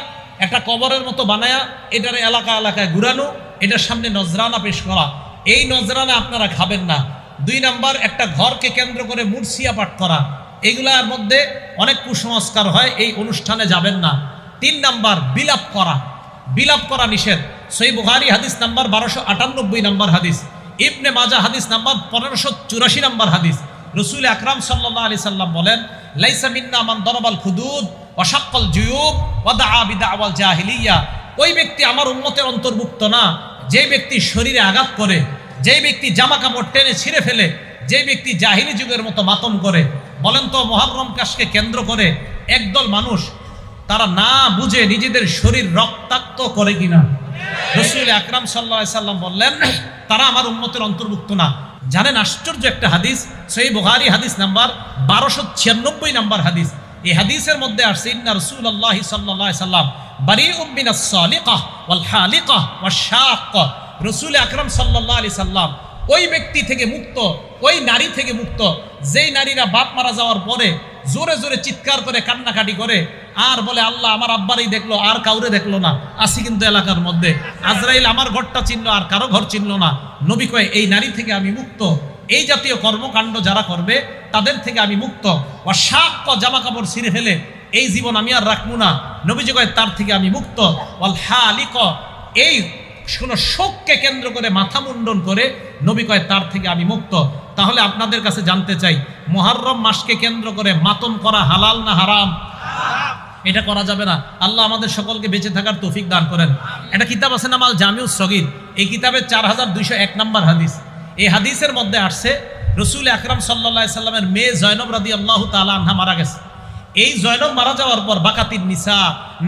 একটা কবরের মতো বানায়া এটার এলাকা এলাকায় ঘুরানো, এটার সামনে নজরানা পেশ করা। এই নজরানা আপনারা খাবেন না। 2 নাম্বার, একটা ঘরকে কেন্দ্র করে মুরসিয়া পাঠ করা। এগুলার মধ্যে অনেক কুসংস্কার হয়, এই অনুষ্ঠানে যাবেন না। 3 নাম্বার, বিলাপ করা। বিলাপ করা নিষেধ। সহিহ বুখারী হাদিস নাম্বার 1298 নাম্বার হাদিস, ইবনে মাজাহ হাদিস নাম্বার 1584 নাম্বার হাদিস। রাসূল আকরাম সাল্লাল্লাহু আলাইহি সাল্লাম বলেন, লাইসা মিন্না মান দারাবাল খুদুদ ওয়া শাক্কাল জুয়ুব ওয়া দাআ বিদাওয়াল জাহিলিয়া। ওই ব্যক্তি আমার উম্মতের অন্তর্ভুক্ত না যে ব্যক্তি শরীরে আঘাত করে, যে ব্যক্তি জামা কাপড় টেনে ছিঁড়ে ফেলে, যে ব্যক্তি জাহিলি যুগের মতো মাতম করে। বলেন তো, মুহররম কাশকে কেন্দ্র করে একদল মানুষ তারা না বুঝে নিজেদের শরীর রক্তাক্ত করে কিনা? রাসূল আকরাম সাল্লাল্লাহু আলাইহি সাল্লাম বললেন, তারা আমার উম্মতের অন্তর্ভুক্ত না। জানেন আশ্চর্য একটা হাদিস, সহিহ বুখারী হাদিস নাম্বার 1296 নাম্বার হাদিস। এই হাদিসের মধ্যে আসছে, ইন্না রাসূলুল্লাহ সাল্লাল্লাহু আলাইহি সাল্লাম বারিউম মিনাস সালিকাহ ওয়াল হালিকাহ ওয়াশ শাক্কা। রাসূল আকরাম সাল্লাল্লাহু আলাইহি সাল্লাম ওই ব্যক্তি থেকে মুক্ত, ওই নারী থেকে মুক্ত, যেই নারীরা বাপ মারা যাওয়ার পরে জোরে জোরে চিৎকার করে কান্নাকাটি করে আর বলে, আল্লাহ আমার আব্বারই দেখলো, আর কাউরে দেখলো না। আসি কিন্তু এলাকার মধ্যে, আজরাইল আমার ঘরটা চিনলো, আর কারো ঘর চিনলো না। নবী কয়, এই নারী থেকে আমি মুক্ত। এই জাতীয় কর্মকাণ্ড যারা করবে তাদের থেকে আমি মুক্ত। ওয়া শাক্ক, জামা কাপড় ছিঁড়ে ফেলে এই জীবন আমি আর রাখবো না, নবীজি কয় তার থেকে আমি মুক্ত। ওয়াল হালিক, এই কোনো শোককে কেন্দ্র করে মাথা মুন্ডন করে, নবী কয় তার থেকে আমি মুক্ত। তাহলে আপনাদের কাছে জানতে চাই, মুহররম মাসকে কেন্দ্র করে মাতম করা হালাল না হারাম? এটা করা যাবে না। আল্লাহ আমাদের সকলকে বেঁচে থাকার তৌফিক দান করেন। একটা কিতাব আছে নাম আল জামিউস সগীর, এই কিতাবের 4201 নাম্বার হাদিস। এই হাদিসের মধ্যে আসছে, রাসূল আকরাম সাল্লাল্লাহু আলাইহি সাল্লামের মেয়ে জয়নব রাদিয়াল্লাহু তাআলা আনহা মারা গেছে। এই জয়নব মারা যাওয়ার পর বাকাতিন নিসা,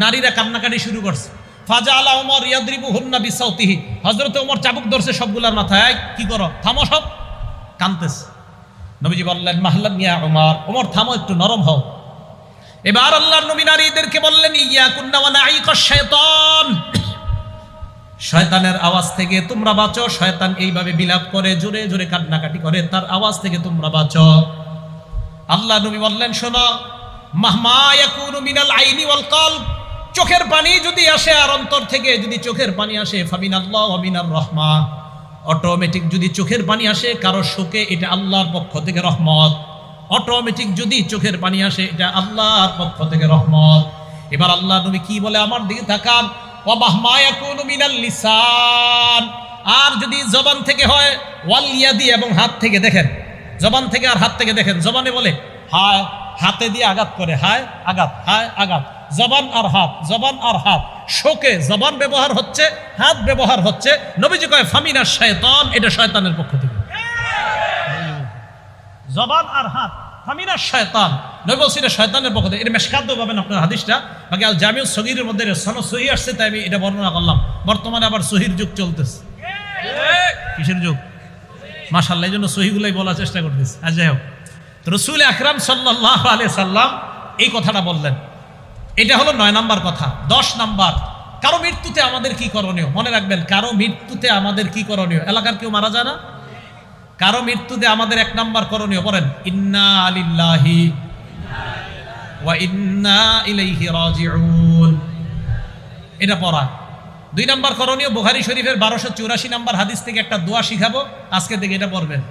নারীরা কান্নাকাটি শুরু করছে। ফাজাআলা ওমর ইয়াদরিবুহুন্না বিসাউতিহি, হযরত ওমর চাবুক ধরছে সবগুলার মাথায়, কি করো, থামো, সব কাঁদতেছে। নবীজি বললেন, মাহলান ইয়া ওমর, ওমর থামো, একটু নরম হও। এবার আল্লাহর নবী নারীদেরকে বললেন, ইয়াকুন্না ওয়া নাঈকাশ শাইতান, শয়তানের আওয়াজ থেকে তোমরা বাঁচো। শয়তান এইভাবে বিলাপ করে, জোরে জোরে কান্নাকাটি করে, তার আওয়াজ থেকে তোমরা বাঁচো। আল্লাহ নবী বললেন, শোনো, মাহমা ইয়াকুনু মিনাল আইনি ওয়াল কলব, চোখের পানি যদি আসে আর অন্তর থেকে যদি চোখের পানি আসে, ফামিনাল্লাহ ওয়া মিনার রাহমা, অটোমেটিক যদি চোখের পানি আসে কারো শোকে, এটা আল্লাহর পক্ষ থেকে রহমত। অটোমেটিক যদি চোখের পানি আসে, এটা আল্লাহর পক্ষ থেকে রহমত। এবার আল্লাহ নবী কি বলে, আমার দিকে তাকান, ওয়া মাহমা ইয়াকুনু মিনাল লিসান, আর যদি জবান থেকে হয়, ওয়াল ইয়াদি, এবং হাত থেকে। দেখেন, জবান থেকে আর হাত থেকে দেখেন। জবানে বলে হায়, হাতে দিয়ে আঘাত করে, হায় আঘাত, হায় আঘাত। জবান আর হাত, জবান আর হাত, শোকে জবান ব্যবহার হচ্ছে, হাত ব্যবহার হচ্ছে। নবীজি কয় ফামিনাশ শাইতান, এটা শয়তানের পক্ষ থেকে। জবান আর হাত ফামিনাশ শাইতান, নবী বলছেন এটা শয়তানের পক্ষ থেকে। এটা মেশকাত পাবেন আপনার হাদিসটা, বাকি আল জামিউস সগীরের মধ্যে সনদ সহিহ আসছে, তাই আমি এটা বর্ণনা করলাম। বর্তমানে আবার সহির যুগ চলতেছে। কিসের যুগ? মাশাআল্লাহ, এই জন্য সহিগুলাই বলার চেষ্টা করতেছে। আর যাই হোক, রাসূল আকরাম সাল্লাল্লাহু আলাইহি সাল্লাম এই কথাটা বললেন। এটা হলো 9 নাম্বার কথা। 10 নাম্বার, কারো মৃত্যুতে আমাদের কি করণীয়? মনে রাখবেন, কারো মৃত্যুতে আমাদের কি করণীয়? এলাকার কেউ মারা যায় না, কারো মৃত্যুতে আমাদের 1 নাম্বার করণীয়, বলেন ইন্না লিল্লাহি ওয়া ইন্না ইলাইহি রাজিউন, এটা পড়া। 2 নাম্বার করণীয়, বুখারী শরীফের 1284 নাম্বার হাদিস থেকে একটা দোয়া শিখাবো, আজকে থেকে এটা পড়বেন।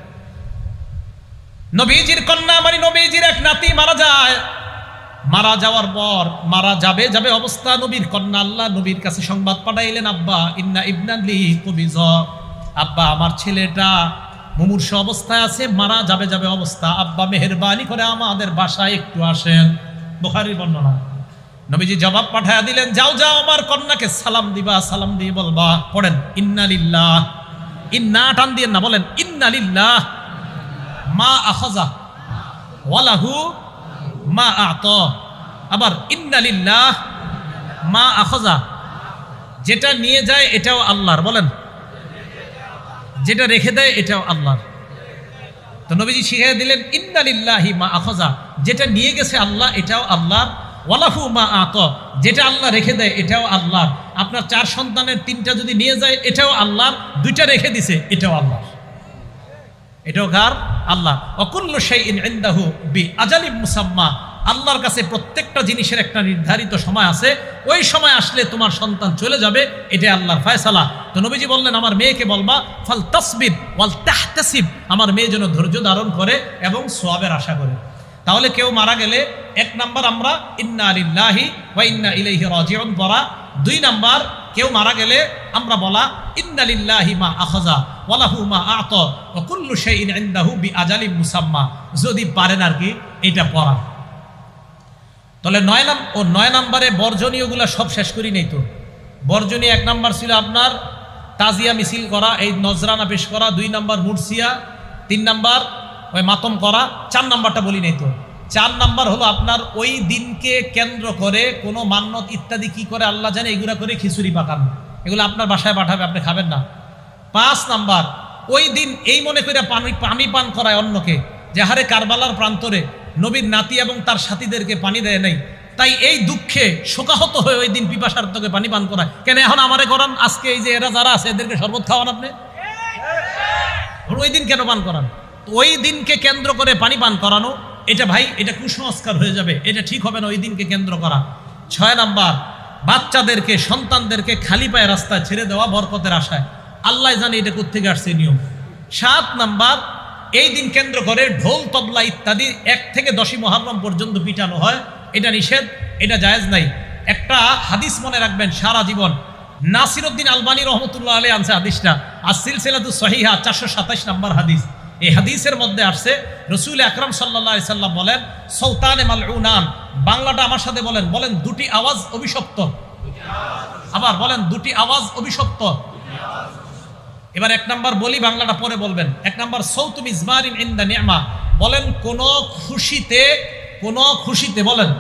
নবীজির কন্যা মানে নবীজির এক নাতি মারা যায়, মারা যাওয়ার পর মারা যাবে যাবে অবস্থা নবীর কন্যা আল্লাহ নবীর কাছে সংবাদ পাঠাইলেন, আব্বা ইন্না ইবনালি কুবিজ, আব্বা আমার ছেলেটা মুমূর্ষ অবস্থায় আছে, মারা যাবে যাবে অবস্থা, আব্বা মেহেরবানি করে আমাদের বাসায় একটু আসেন। বুখারীর বর্ণনা। নবীজি জবাব পাঠায়া দিলেন, যাও যাও আমার কন্যাকে সালাম দিবা, সালাম দিয়ে বলবা, পড়েন ইন্না লিল্লাহ, ইন্না টান দিয়ে না, বলেন ইন্না লিল্লাহ মা আখাযা ওয়ালাহু মা আ'তা, আবার ইন্না লিল্লাহ মা আখাযা, যেটা নিয়ে যায় এটাও আল্লাহর, বলেন যেটা রেখে দেয় এটাও আল্লাহর। তো নবীজি শিখিয়ে দিলেন ইন্না লিল্লাহি মা আখাযা, যেটা নিয়ে গেছে আল্লাহ এটাও আল্লাহর, ওয়ালাহু মা আ'তা, যেটা আল্লাহ রেখে দেয় এটাও আল্লাহর। আপনার 4 সন্তানের 3টা যদি নিয়ে যায় এটাও আল্লাহর, 2টা রেখে দিছে এটাও আল্লাহর, এটাও কার? আল্লাহ। ওয়াকুল্লু শাইইন ইনদাহু বিআজালিম মুসাম্মা, আল্লাহর কাছে প্রত্যেকটা জিনিসের একটা নির্ধারিত সময় আছে, ওই সময় আসলে তোমার সন্তান চলে যাবে, এটাই আল্লাহর ফয়সালা। তো নবীজি বললেন আমার মেয়েকে বলবা ফাল তাসবির ওয়াল তাহতাসিব, আমার মেয়ে যেন ধৈর্য ধারণ করে এবং সওয়াবের আশা করে। তাহলে কেউ মারা গেলে 1 নাম্বার আমরা ইন্না লিল্লাহি ওয়া ইন্না ইলাইহি রাজিউন পড়া, 2 নাম্বার কেউ মারা গেলে আমরা বলা ইন্না লিল্লাহি মা আখাযা ওয়ালাহু মা আ'তা ওয়া কুল্লু শাইইন ইনদাহু বিআজালিম মুসাম্মা, যদি পারেন আর কি এটা পড়া। তাহলে 9 নম্বরে বর্জনীয়গুলা সব শেষ করি নেই। তো বর্জনীয় 1 নাম্বার ছিল আপনার তাজিয়া মিছিল করা, এই নজরানা পেশ করা, 2 নাম্বার মুরসিয়া, 3 নাম্বার ওই মাতম করা, 4 নাম্বারটা বলি নেই। তো 4 নাম্বার হলো আপনার ওই দিনকে কেন্দ্র করে কোনো মান্নত ইত্যাদি কি করে আল্লাহ জানে, এগুলা করে খিচুড়ি পাকানো, এগুলো আপনার বাসায় পাঠাবে, আপনি খাবেন না। 5 নাম্বার ওই দিন এই মনে করে পানি পান করায় অন্যকে, যে হারে কারবালার প্রান্তরে নবীর নাতি এবং তার সাথীদেরকে পানি দেয় নাই, তাই এই দুঃখে শোকাহত হয়ে ওই দিন পিপাসার্থকে পানি পান করায়। কেন এখন আমারে করান, আজকে এই যে এরা যারা আছে এদেরকে শরবত খাওয়ান আপনি, ওই দিন কেন পান করান? ওই দিনকে কেন্দ্র করে পানি পান করানো, এটা ভাই এটা কুসংস্কার হয়ে যাবে, এটা ঠিক হবে না ওই দিনকে কেন্দ্র করা। 6 নাম্বার বাচ্চাদেরকে সন্তানদেরকে খালি পায়ে রাস্তায় ছেড়ে দেওয়া বরকতের আশায়, আল্লাহ জানে এটা কোত্থেকে আসছে নিয়ম। 7 নাম্বার এই দিন কেন্দ্র করে ঢোল তবলা ইত্যাদি 1 থেকে 10ই মুহররম পর্যন্ত পিটানো হয়, এটা নিষেধ, এটা জায়েজ নাই। একটা হাদিস মনে রাখবেন সারা জীবন, নাসিরউদ্দিন আলবানী রহমতুল্লাহ আলাইহি আনছে হাদিসটা, আর সিলসিলাতুস সহিহা 427 নম্বর হাদিস। এই হাদিসের মধ্যে আসছে রাসূল আকরাম সাল্লাল্লাহু আলাইহি সাল্লাম বলেন সৌতানে মালউনান, বাংলাটা আমার সাথে বলেন, বলেন 2টি আওয়াজ অভিশপ্ত, আবার বলেন 2টি আওয়াজ অভিশপ্ত। এবার 1 নাম্বার বলি, বাংলাটা পরে বলবেন। 1 নাম্বার সৌতু মিজমারিন ইনদা নি'মা, বলেন কোন খুশিতে বলেন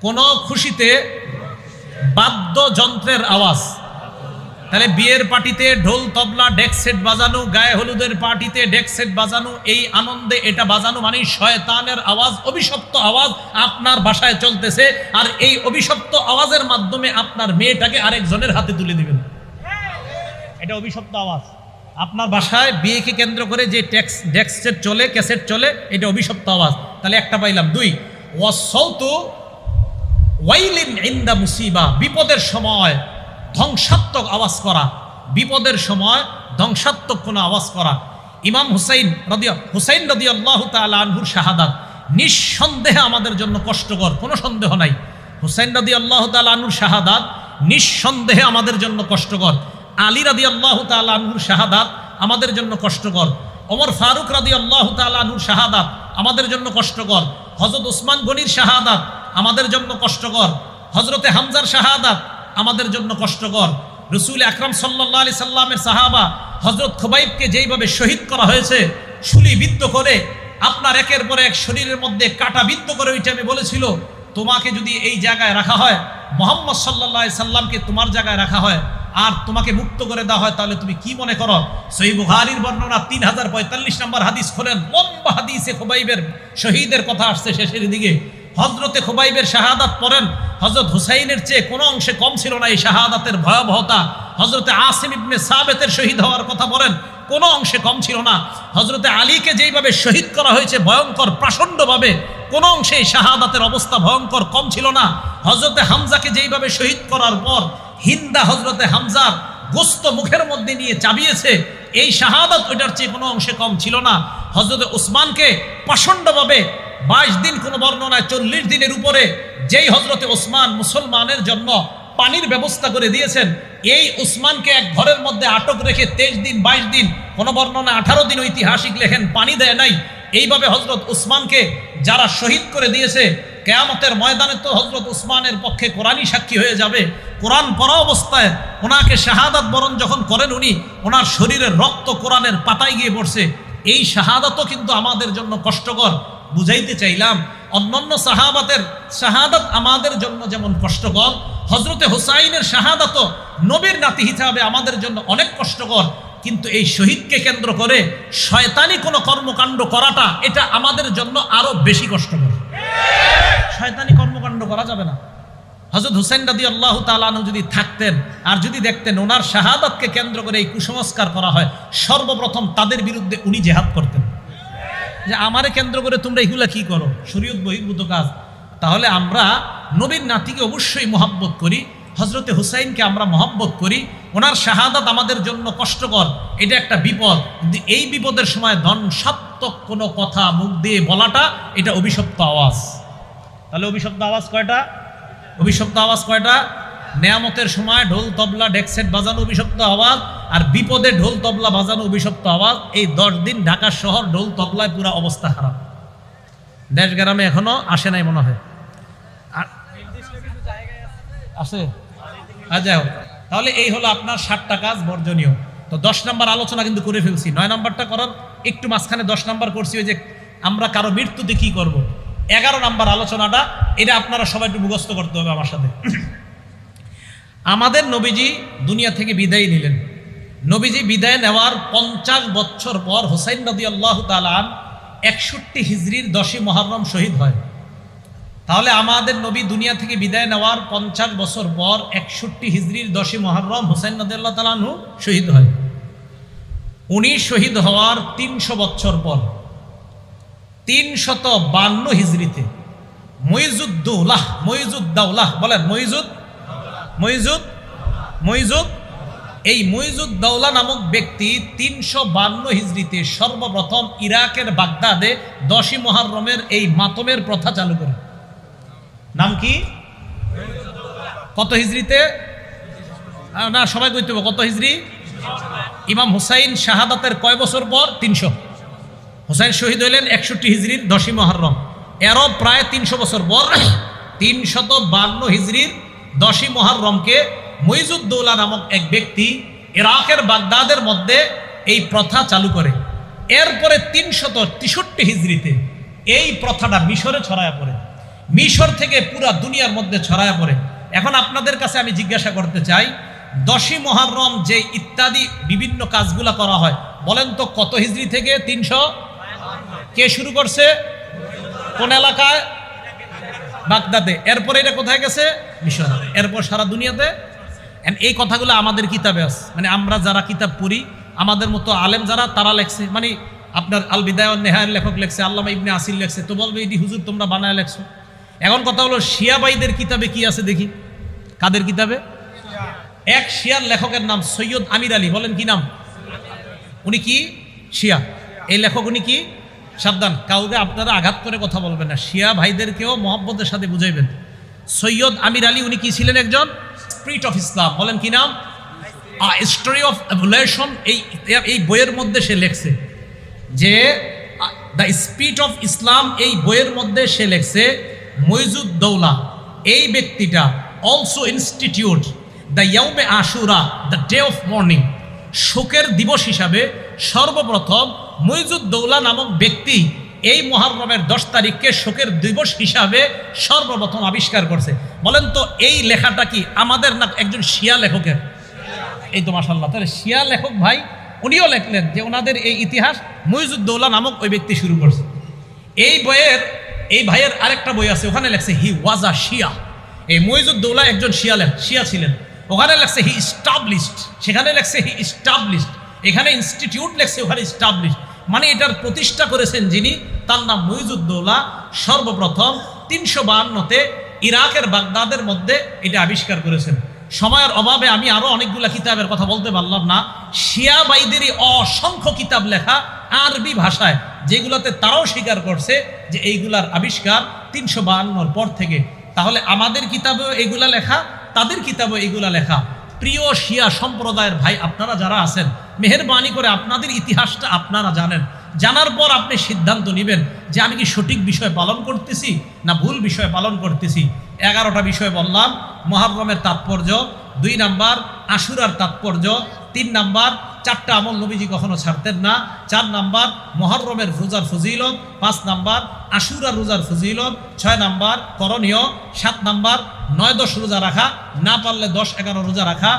কোন খুশিতে বাদ্যযন্ত্রের আওয়াজ। তাহলে বিয়ের পার্টিতে ঢোল তবলা ডেক সেট বাজানো, গায়ে হলুদের পার্টিতে ডেক সেট বাজানো, এই আনন্দে এটা বাজানো মানে শয়তানের আওয়াজ, অভিশপ্ত আওয়াজ আপনার বাসায় চলতেছে, আর এই অভিশপ্ত আওয়াজের মাধ্যমে আপনার মেয়েটাকে আরেকজনের হাতে তুলে দিবেন, এটা অভিশপ্ত আওয়াজ। আপনার বাসায় বিয়েকে কেন্দ্র করে যে ডেক সেট চলে, ক্যাসেট চলে, এটা অভিশপ্ত আওয়াজ। তাহলে একটা পাইলাম। 2 ওয়াসসাউতু ওয়াইলিন ইনদা মুসিবা, বিপদের সময় ধ্বংসাত্মক আওয়াজ করা, বিপদের সময় ধ্বংসাত্মক কোনো আওয়াজ করা। ইমাম হুসাইন রাদিয়াল্লাহু তাআলা আনহুর শাহাদাত নিঃসন্দেহে আমাদের জন্য কষ্টকর, কোনো সন্দেহ নাই। হুসাইন রাদিয়াল্লাহু তাআলা আনহুর শাহাদাত নিঃসন্দেহে আমাদের জন্য কষ্টকর। আলী রাদিয়াল্লাহু তাআলা আনহুর শাহাদাত আমাদের জন্য কষ্টকর। ওমর ফারুক রাদিয়াল্লাহু তাআলা আনহুর শাহাদাত আমাদের জন্য কষ্টকর। হযরত ওসমান গনির শাহাদাত আমাদের জন্য কষ্টকর। হযরতে হামজার শাহাদাত আমাদের জন্য কষ্টকর। রাসূল আকরাম সাল্লাল্লাহু আলাইহি সাল্লামের সাহাবা হযরত খুবাইবকে যেইভাবে শহীদ করা হয়েছে, শুলিবিদ্ধ করে, আপনার একের পর এক শরীরের মধ্যে কাঁটাবিদ্ধ করে, ওইটা আমি বলেছিল তোমাকে যদি এই জায়গায় রাখা হয়, মুহাম্মদ সাল্লাল্লাহু আলাইহি সাল্লামকে তোমার জায়গায় রাখা হয়, আর তোমাকে মুক্ত করে দেওয়া হয়, তাহলে তুমি কি মনে করো? সহিহ বুখারীর বর্ণনা 3045 নম্বর হাদিস খোলেন, লম্বা হাদিসে খুবাইবের শহীদের কথা আসছে শেষের দিকে। হযরতে খুবাইবের শাহাদাত পড়েন, হযরত হুসাইনের চেয়ে কোনো অংশে কম ছিল না এই শাহাদাতের ভয়াবহতা। হযরতে আসিম ইবনে সাবেতের শহীদ হওয়ার কথা বলেন, কোনো অংশে কম ছিল না। হযরতে আলীকে যেইভাবে শহীদ করা হয়েছে ভয়ঙ্কর প্রাচণ্ডভাবে, কোনো অংশে এই শাহাদাতের অবস্থা ভয়ঙ্কর কম ছিল না। হযরতে হামজাকে যেইভাবে শহীদ করার পর হিন্দা হযরতে হামজার গোস্ত মুখের মধ্যে নিয়ে চাবিয়েছে, এই শাহাদাত ওইটার চেয়ে কোনো অংশে কম ছিল না। হযরতে উসমানকে প্রচণ্ডভাবে 22 দিন, কোন বর্ণনায় 40 দিনের উপরে যেই হযরতে ওসমান মুসলমানের জন্য পানির ব্যবস্থা করে দিয়েছেন, এই উসমানকে এক ঘরের মধ্যে আটক রেখে 23 দিন 22 দিন, কোন বর্ণনায় 18 দিন ঐতিহাসিক লেখেন পানি দেয় নাই। এইভাবে হযরত উসমানকে যারা শহীদ করে দিয়েছে, কিয়ামতের ময়দানে তো হযরত উসমানের পক্ষে কোরআনই সাক্ষী হয়ে যাবে। কোরআন পড়া অবস্থায় ওনাকে শাহাদাত বরণ যখন করেন উনি, ওনার শরীরের রক্ত কোরআনের পাতায় গিয়ে পড়ছে। এই শাহাদাতও কিন্তু আমাদের জন্য কষ্টকর। বুঝাইতে চাইলাম, অন্যান্য সাহাবাতের শাহাদাত আমাদের জন্য যেমন কষ্টকর, হযরতে হুসাইনের শাহাদাতও নবীর নাতি হিসাবে আমাদের জন্য অনেক কষ্টকর। কিন্তু এই শহীদকে কেন্দ্র করে শয়তানি কোনো কর্মকাণ্ড করাটা, এটা আমাদের জন্য আরো বেশি কষ্টকর। শয়তানি কর্মকাণ্ড করা যাবে না। হযরত হুসাইন রাদিয়াল্লাহু তাআলা আনহু যদি থাকতেন আর যদি দেখতেন ওনার শাহাদাতকে কেন্দ্র করে এই কুসংস্কার করা হয়, সর্বপ্রথম তাদের বিরুদ্ধে উনি জিহাদ করতেন, যে আমারে কেন্দ্র করে তোমরা এগুলা কি করো, শরীয়ত বহির্ভূত কাজ। তাহলে আমরা নবীর নাতিকে অবশ্যই মহব্বত করি, হযরতে হুসাইনকে আমরা মহব্বত করি। ওনার শাহাদাত আমাদের জন্য কষ্টকর, এটা একটা বিপদ। কিন্তু এই বিপদের সময় ধ্বংসাত্মক কোনো কথা মুখ দিয়ে বলাটা, এটা অভিশপ্ত আওয়াজ। তাহলে অভিশপ্ত আওয়াজ কয়টা? অভিশপ্ত আওয়াজ কয়টা? নেয়ামতের সময় ঢোল তবলা ডেকসেট বাজানো অভিশপ্ত আওয়াজ, আর বিপদে ঢোল তবলা বাজানো অভিশপ্ত আওয়াজ। এই 10 দিন ঢাকা শহর ঢোল তবলায় পুরো অবস্থা খারাপ। দেশ গ্রামে এখনো আসে নাই মনে হয়, আছে। যাই হোক, তাহলে এই হলো আপনার 7টা কাজ বর্জনীয়। তো 10 নম্বর আলোচনা কিন্তু করে ফেলছি। 9 নম্বরটা করার একটু মাঝখানে 10 নম্বর করছি, ওই যে আমরা কারো মৃত্যুতে কি করব। 11 নম্বর আলোচনাটা, এটা আপনারা সবাই একটু মুখস্থ করতে হবে আমার সাথে। আমাদের নবীজি দুনিয়া থেকে বিদায় নিলেন। নবীজি বিদায় নেওয়ার 50 বছর পর হুসাইন রাদিয়াল্লাহু তাআলা 61 হিজরির 10ই মুহররম শহীদ হয়। তাহলে আমাদের নবী দুনিয়া থেকে বিদায় নেওয়ার 50 বছর পর 61 হিজরির 10ই মুহররম হুসাইন রাদিয়াল্লাহু তাআলা আনহু শহীদ হয়। উনি শহীদ হওয়ার 300 বছর পর 352 হিজরিতে মুইজুদ্দৌলাহ বলেন, এই মুইজুদ্দৌলা নামক ব্যক্তি 352 হিজরিতে সর্বপ্রথম ইরাকের বাগদাদে 10ই মুহররমের এই মাতমের প্রথা চালু করে। নাম কি? কত হিজরিতে? না, সবাই কইতে হবে কত হিজরি। ইমাম হুসাইন শাহাদাতের কয় বছর পর? 300। হুসাইন শহীদ হইলেন 61 হিজরির 10ই মুহররম, এরও প্রায় 300 বছর পর 352 হিজরির 10ই মুহররমকে মুইজুদ্দৌলা নামক এক ব্যক্তি ইরাকের বাগদাদের মধ্যে এই প্রথা চালু করে। এরপরে 363 হিজরিতে এই প্রথাটা মিশরে ছড়ায় পড়ে, মিশর থেকে পুরা দুনিয়ার মধ্যে ছড়ায় পড়ে। এখন আপনাদের কাছে আমি জিজ্ঞাসা করতে চাই, 10ই মুহররম যে ইত্যাদি বিভিন্ন কাজগুলা করা হয়, বলেন তো কত হিজরি থেকে? 300। কে শুরু করছে? কোন এলাকায়? বাগদাদে। এরপরে এটা কোথায় গেছে? মিশর। এরপর সারা দুনিয়াতে। এই কথাগুলো আমাদের কিতাবে আছে, মানে আমরা যারা কিতাব পড়ি, আমাদের মতো আলেম যারা, তারা লেখছে। মানে আপনার আল বিদায়া ওয়ান নিহায়ার লেখক লেখছে, আল্লামা ইবনে আসির লেখছে, তো বলবে এটি হুজুর তোমরা বানায় লেখছো। এখন কথা হলো শিয়া ভাইদের কিতাবে কি আছে দেখি। কাদের কিতাবে? এক শিয়ার লেখকের নাম সৈয়দ আমির আলী। বলেন কি নাম? উনি কি শিয়া? এই লেখক উনি কি? সাবধান, কাউকে আপনারা আঘাত করে কথা বলবেন না, শিয়া ভাইদেরকেও মহব্বতের সাথে বুঝাইবেন। সৈয়দ আমির আলী উনি কি ছিলেন? একজন স্পিরিট অফ ইসলাম। বলেন কি নাম? Story of evolution. এই বইয়ের মধ্যে সে লেখছে যে দ্য স্পিরিট অফ ইসলাম, এই বইয়ের মধ্যে সে লেখছে মুইজুদ্দৌলা এই ব্যক্তিটা অলসো ইনস্টিটিউট দ্য ইয়াউমে আশুরা, দ্য ডে অফ মর্নিং, শোকের দিবস হিসাবে সর্বপ্রথম মুইজুদ্দৌলা নামক ব্যক্তি এই মুহররমের 10 তারিখকে শোকের দিবস হিসাবে সর্বপ্রথম আবিষ্কার করছে। বলেন তো এই লেখাটা কি আমাদের না একজন শিয়া লেখকের? এই তো মাশাআল্লাহ। তাহলে শিয়া লেখক ভাই উনিও লেখলেন যে ওনাদের এই ইতিহাস মুইজুদ্দৌলা নামক ওই ব্যক্তি শুরু করছে। এই ভাইয়ের আরেকটা বই আছে, ওখানে লেখছে হি ওয়াজ আ শিয়া। এই মুইজুদ্দৌলা একজন শিয়া ছিলেন। ওখানে লেখছে হি ইস্টাবলিশড, সেখানে লেখছে হি ইস্টাবলিশড, এখানে ইনস্টিটিউট লেখছে, ওখানে ইস্টাবলিশড। মানে এটার প্রতিষ্ঠা করেছেন যিনি, তার নাম মুইজুদ্দৌলা। সর্বপ্রথম 352তে ইরাকের বাগদাদের মধ্যে এটা আবিষ্কার করেছেন। সময়ের অভাবে আমি আরো অনেকগুলা কিতাবের কথা বলতে পারলাম না। শিয়া বাইদেরই অসংখ্য কিতাব লেখা আরবি ভাষায়, যেগুলোতে তারাও স্বীকার করছে যে এইগুলার আবিষ্কার 352 পর থেকে। তাহলে আমাদের কিতাবেও এগুলা লেখা, তাদের কিতাবেও এগুলা লেখা। প্রিয় শিয়া সম্প্রদায়ের ভাই আপনারা যারা আছেন, মেহেরবানি করে আপনাদের ইতিহাসটা আপনারা জানেন। জানার পর আপনি সিদ্ধান্ত নেবেন যে আমি কি সঠিক বিষয় পালন করতেছি না ভুল বিষয় পালন করতেছি। 11টা বিষয় বললাম। মুহররমের তাৎপর্য, 2 নাম্বার আশুরার তাৎপর্য, 3 নাম্বার 4টা আমল নবীজি কখনো ছাড়তেন না, 4 নাম্বার মুহররমের রোজার ফজিলত, 5 নাম্বার আশুরার রোজার ফজিলত, 6 নাম্বার করণীয়, 7 নাম্বার 9-10 রোজা রাখা, না পারলে 10-11 রোজা রাখা,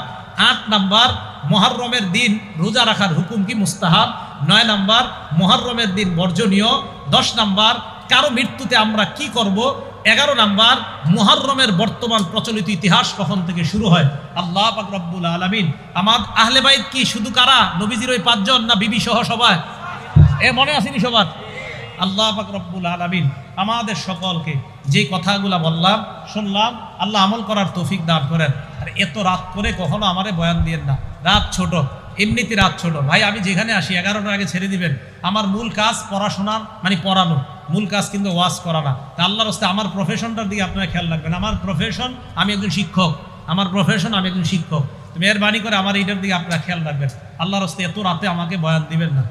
8 নাম্বার মুহররমের দিন রোজা রাখার হুকুম কি মুস্তাহাব, 9 নাম্বার মুহররমের দিন বর্জনীয়, 10 নাম্বার কারো মৃত্যুতে আমরা কি করব, 11 নাম্বার মুহররমের বর্তমান প্রচলিত ইতিহাস কখন থেকে শুরু হয়। আল্লাহ পাক রব্বুল আলামিন আমার আহলে বাইত কি শুধু কারা, নবীজির ওই 5 জন না বিবি সহ সবাই? মনে আসেনি সবার? আল্লাহ পাক রব্বুল আলামিন আমাদের সকলকে যে কথাগুলা বললাম শুনলাম, আল্লাহ আমল করার তৌফিক দান করেন। আর এত রাত করে কখনো আমারে বয়ান দিয়েন না, রাত ছোট, এমনিতে রাত ছোট ভাই। আমি যেখানে আসি 11টার আগে ছেড়ে দিবেন। আমার মূল কাজ পড়াশোনার মানে পড়ানো, মূল কাজ কিন্তু ওয়াজ করা না। তা আল্লাহর রাস্তায় আমার প্রফেশনটার দিকে আপনারা খেয়াল রাখবেন। আমার প্রফেশন আমি একজন শিক্ষক, আমার প্রফেশন আমি একজন শিক্ষক। মেহেরবানি করে আমার এইটার দিকে আপনারা খেয়াল রাখবেন। আল্লাহর রাস্তায় এত রাতে আমাকে বয়ান দিবেন না।